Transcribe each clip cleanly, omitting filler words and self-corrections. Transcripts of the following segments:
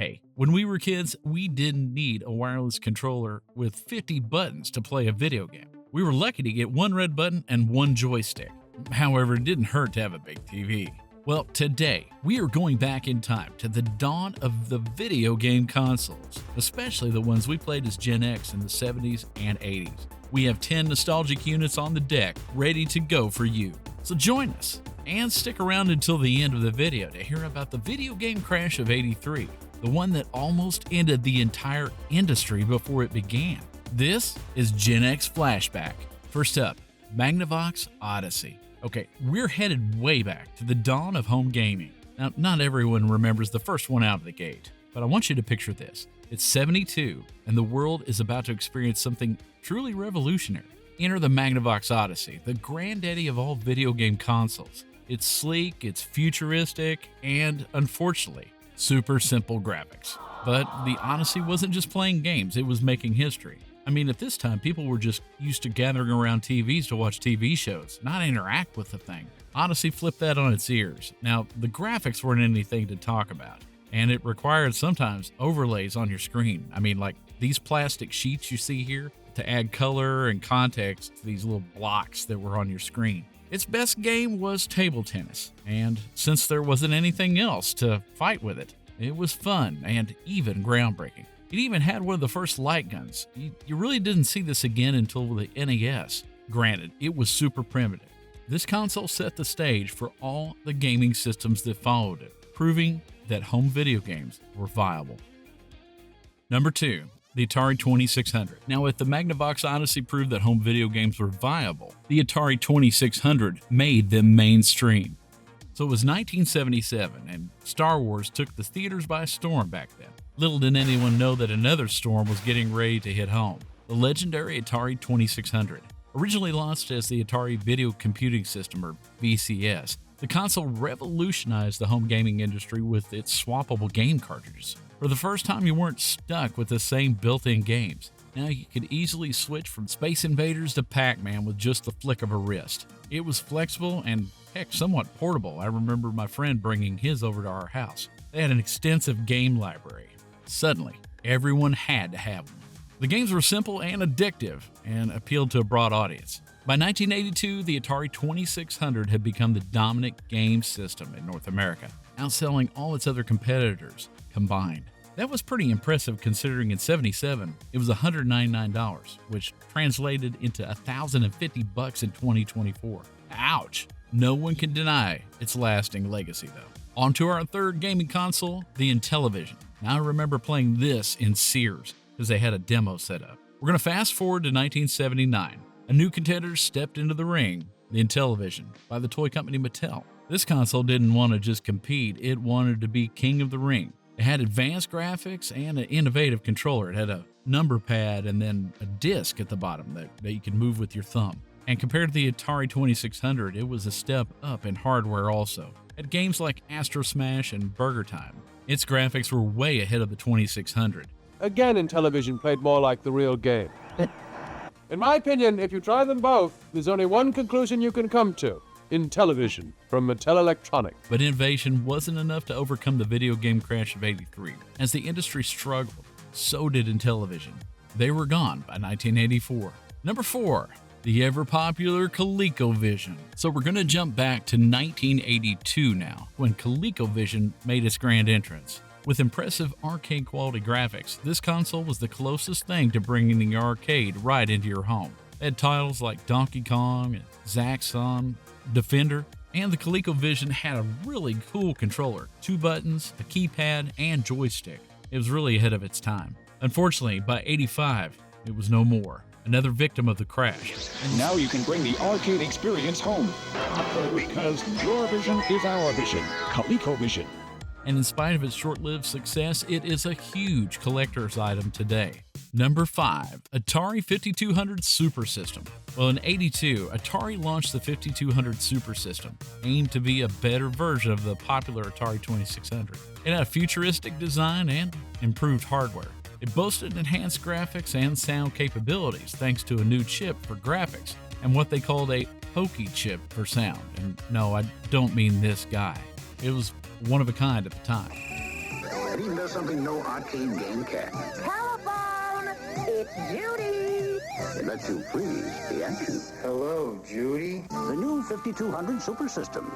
Hey, when we were kids, we didn't need a wireless controller with 50 buttons to play a video game. We were lucky to get one red button and one joystick. However, it didn't hurt to have a big TV. Well, today, we are going back in time to the dawn of the video game consoles, especially the ones we played as Gen X in the 70s and 80s. We have 10 nostalgic units on the deck, ready to go for you. So join us, and stick around until the end of the video to hear about the video game crash of '83, the one that almost ended the entire industry before it began. This is Gen X Flashback. First up, Magnavox Odyssey. Okay, we're headed way back to the dawn of home gaming. Now, not everyone remembers the first one out of the gate, but I want you to picture this. It's '72, and the world is about to experience something truly revolutionary. Enter the Magnavox Odyssey, the granddaddy of all video game consoles. It's sleek, it's futuristic, and unfortunately, super simple graphics. But the Odyssey wasn't just playing games, it was making history. I mean, at this time, people were just used to gathering around TVs to watch TV shows, not interact with the thing. Odyssey flipped that on its ears. Now, the graphics weren't anything to talk about, and it required sometimes overlays on your screen. I mean, like these plastic sheets you see here to add color and context to these little blocks that were on your screen. Its best game was table tennis, and since there wasn't anything else to fight with it, it was fun and even groundbreaking. It even had one of the first light guns. You really didn't see this again until the NES. Granted, it was super primitive. This console set the stage for all the gaming systems that followed it, proving that home video games were viable. Number 2. The Atari 2600. Now, if the Magnavox Odyssey proved that home video games were viable, the Atari 2600 made them mainstream. So it was 1977, and Star Wars took the theaters by storm back then. Little did anyone know that another storm was getting ready to hit home. The legendary Atari 2600. Originally launched as the Atari Video Computing System, or VCS, the console revolutionized the home gaming industry with its swappable game cartridges. For the first time, you weren't stuck with the same built-in games. Now you could easily switch from Space Invaders to Pac-Man with just the flick of a wrist. It was flexible and, heck, somewhat portable. I remember my friend bringing his over to our house. They had an extensive game library. Suddenly, everyone had to have one. The games were simple and addictive and appealed to a broad audience. By 1982, the Atari 2600 had become the dominant game system in North America, outselling all its other competitors combined. That was pretty impressive considering in '77 it was $199, which translated into $1,050 in 2024. Ouch! No one can deny its lasting legacy though. On to our third gaming console, the Intellivision. Now I remember playing this in Sears because they had a demo set up. We're going to fast forward to 1979. A new contender stepped into the ring, the Intellivision, by the toy company Mattel. This console didn't want to just compete, it wanted to be king of the ring. It had advanced graphics and an innovative controller. It had a number pad and then a disc at the bottom that you could move with your thumb. And compared to the Atari 2600, it was a step up in hardware also. It had games like Astro Smash and Burger Time. Its graphics were way ahead of the 2600. Again, Intellivision played more like the real game. In my opinion, if you try them both, there's only one conclusion you can come to. Intellivision from Mattel Electronics. But innovation wasn't enough to overcome the video game crash of '83. As the industry struggled, so did Intellivision. They were gone by 1984. Number 4. The ever-popular ColecoVision. So we're going to jump back to 1982 now, when ColecoVision made its grand entrance. With impressive arcade-quality graphics, this console was the closest thing to bringing the arcade right into your home. It had titles like Donkey Kong, and Zaxxon, Defender, and the ColecoVision had a really cool controller, 2 buttons, a keypad, and joystick. It was really ahead of its time. Unfortunately, by '85, it was no more. Another victim of the crash. And now you can bring the arcade experience home. Because your vision is our vision. ColecoVision. And in spite of its short-lived success, it is a huge collector's item today. Number 5. Atari 5200 Super System. Well, in '82, Atari launched the 5200 Super System, aimed to be a better version of the popular Atari 2600. It had a futuristic design and improved hardware. It boasted enhanced graphics and sound capabilities thanks to a new chip for graphics and what they called a Pokey chip for sound. And no, I don't mean this guy. It was one of a kind at the time. It even does something no arcade game can. Telephone! It's Judy! It lets you freeze the action. Hello, Judy. The new 5200 Super System.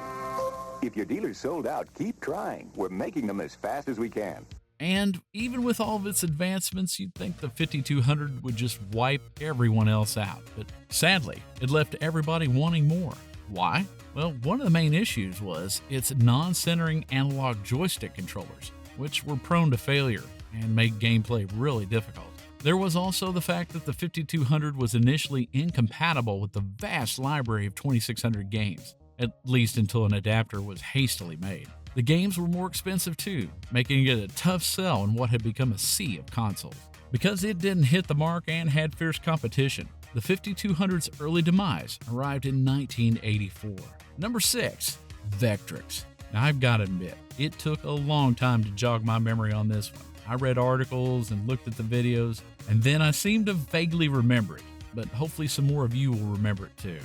If your dealer's sold out, keep trying. We're making them as fast as we can. And even with all of its advancements, you'd think the 5200 would just wipe everyone else out. But sadly, it left everybody wanting more. Why? Well, one of the main issues was its non-centering analog joystick controllers, which were prone to failure and made gameplay really difficult. There was also the fact that the 5200 was initially incompatible with the vast library of 2600 games, at least until an adapter was hastily made. The games were more expensive too, making it a tough sell in what had become a sea of consoles. Because it didn't hit the mark and had fierce competition, the 5200's early demise arrived in 1984. Number 6, Vectrex. Now I've got to admit, it took a long time to jog my memory on this one. I read articles and looked at the videos, and then I seemed to vaguely remember it, but hopefully some more of you will remember it too.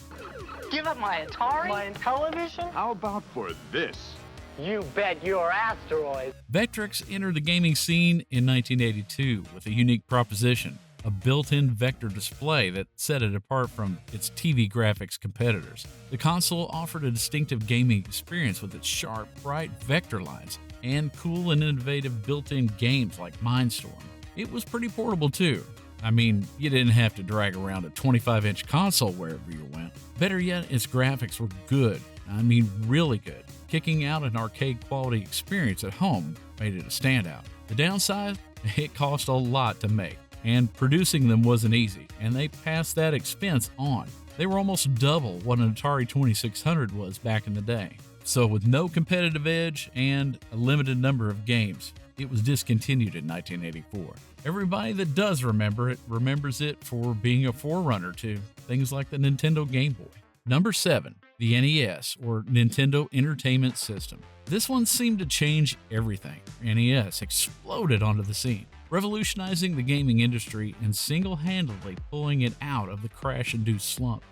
Give up my Atari? My television? How about for this? You bet your asteroid. Vectrex entered the gaming scene in 1982 with a unique proposition, a built-in vector display that set it apart from its TV graphics competitors. The console offered a distinctive gaming experience with its sharp, bright vector lines and cool and innovative built-in games like Mindstorm. It was pretty portable too. I mean, you didn't have to drag around a 25-inch console wherever you went. Better yet, its graphics were good. I mean, really good. Kicking out an arcade-quality experience at home made it a standout. The downside? It cost a lot to make, and producing them wasn't easy, and they passed that expense on. They were almost double what an Atari 2600 was back in the day. So with no competitive edge and a limited number of games, it was discontinued in 1984. Everybody that does remember it remembers it for being a forerunner to things like the Nintendo Game Boy. Number 7, the NES, or Nintendo Entertainment System. This one seemed to change everything. NES exploded onto the scene, revolutionizing the gaming industry and single-handedly pulling it out of the crash-induced slump.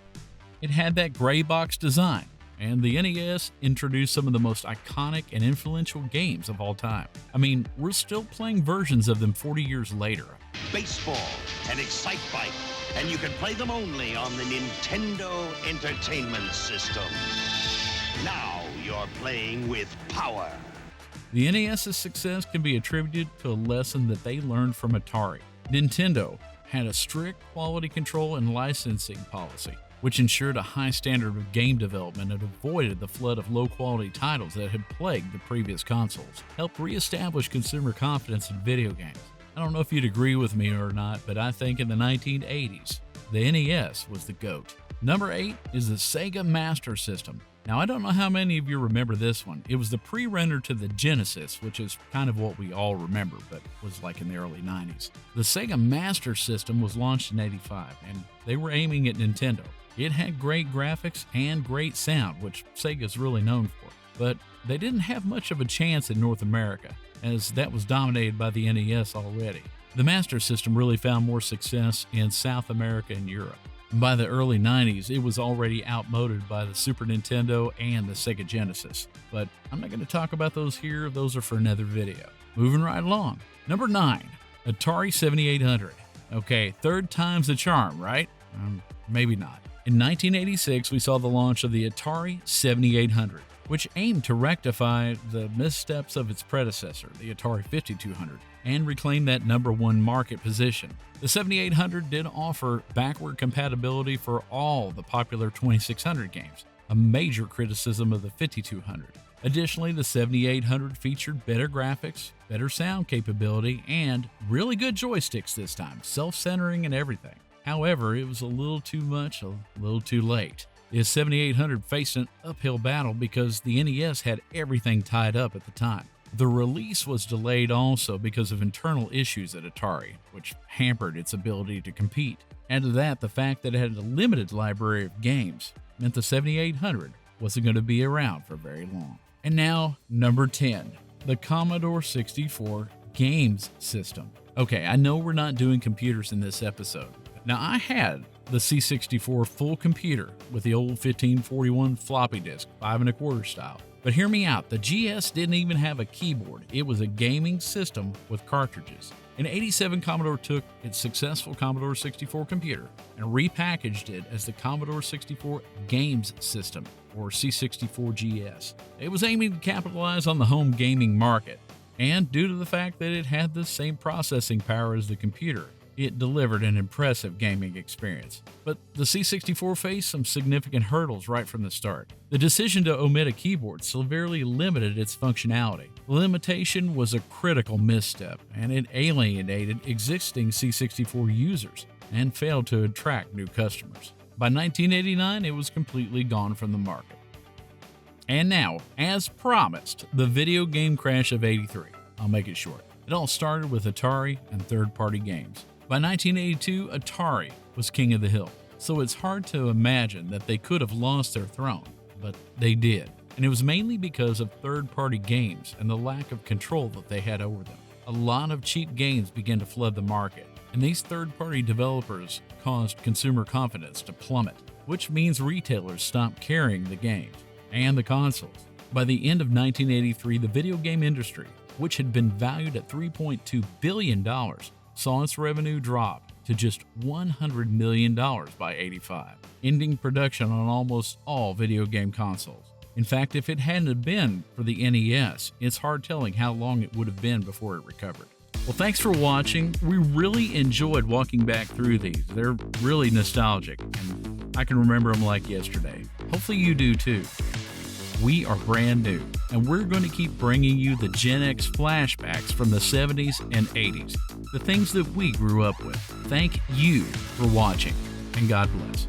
It had that gray box design, and the NES introduced some of the most iconic and influential games of all time. I mean, we're still playing versions of them 40 years later. Baseball and Excite Bike, and you can play them only on the Nintendo Entertainment System. Now you're playing with power. The NES's success can be attributed to a lesson that they learned from Atari. Nintendo had a strict quality control and licensing policy, which ensured a high standard of game development and avoided the flood of low-quality titles that had plagued the previous consoles, helped reestablish consumer confidence in video games. I don't know if you'd agree with me or not, but I think in the 1980s, the NES was the GOAT. Number 8 is the Sega Master System. Now, I don't know how many of you remember this one. It was the pre-render to the Genesis, which is kind of what we all remember, but was like in the early 90s. The Sega Master System was launched in '85, and they were aiming at Nintendo. It had great graphics and great sound, which Sega's really known for, but they didn't have much of a chance in North America, as that was dominated by the NES already. The Master System really found more success in South America and Europe. By the early 90s, it was already outmoded by the Super Nintendo and the Sega Genesis. But I'm not going to talk about those here, those are for another video. Moving right along. Number 9, Atari 7800. Okay, third time's the charm, right? Maybe not. In 1986, we saw the launch of the Atari 7800, which aimed to rectify the missteps of its predecessor, the Atari 5200, and reclaim that number 1 market position. The 7800 did offer backward compatibility for all the popular 2600 games, a major criticism of the 5200. Additionally, the 7800 featured better graphics, better sound capability, and really good joysticks this time, self-centering and everything. However, it was a little too much, a little too late. The 7800 faced an uphill battle because the NES had everything tied up at the time. The release was delayed also because of internal issues at Atari, which hampered its ability to compete. Add to that the fact that it had a limited library of games meant the 7800 wasn't going to be around for very long. And now, number 10, the Commodore 64 Games System. Okay, I know we're not doing computers in this episode. Now, I had the C64 full computer with the old 1541 floppy disk, 5 1/4 style. But hear me out, the GS didn't even have a keyboard. It was a gaming system with cartridges. In '87, Commodore took its successful Commodore 64 computer and repackaged it as the Commodore 64 Games System, or C64GS. It was aiming to capitalize on the home gaming market, and due to the fact that it had the same processing power as the computer, it delivered an impressive gaming experience. But the C64 faced some significant hurdles right from the start. The decision to omit a keyboard severely limited its functionality. The limitation was a critical misstep, and it alienated existing C64 users and failed to attract new customers. By 1989, it was completely gone from the market. And now, as promised, the video game crash of '83. I'll make it short. It all started with Atari and third-party games. By 1982, Atari was king of the hill, so it's hard to imagine that they could have lost their throne, but they did. And it was mainly because of third-party games and the lack of control that they had over them. A lot of cheap games began to flood the market, and these third-party developers caused consumer confidence to plummet, which means retailers stopped carrying the games and the consoles. By the end of 1983, the video game industry, which had been valued at $3.2 billion, saw its revenue drop to just $100 million by '85, ending production on almost all video game consoles. In fact, if it hadn't been for the NES, it's hard telling how long it would have been before it recovered. Well, thanks for watching. We really enjoyed walking back through these. They're really nostalgic, and I can remember them like yesterday. Hopefully you do too. We are brand new, and we're going to keep bringing you the Gen X flashbacks from the 70s and 80s, the things that we grew up with. Thank you for watching, and God bless.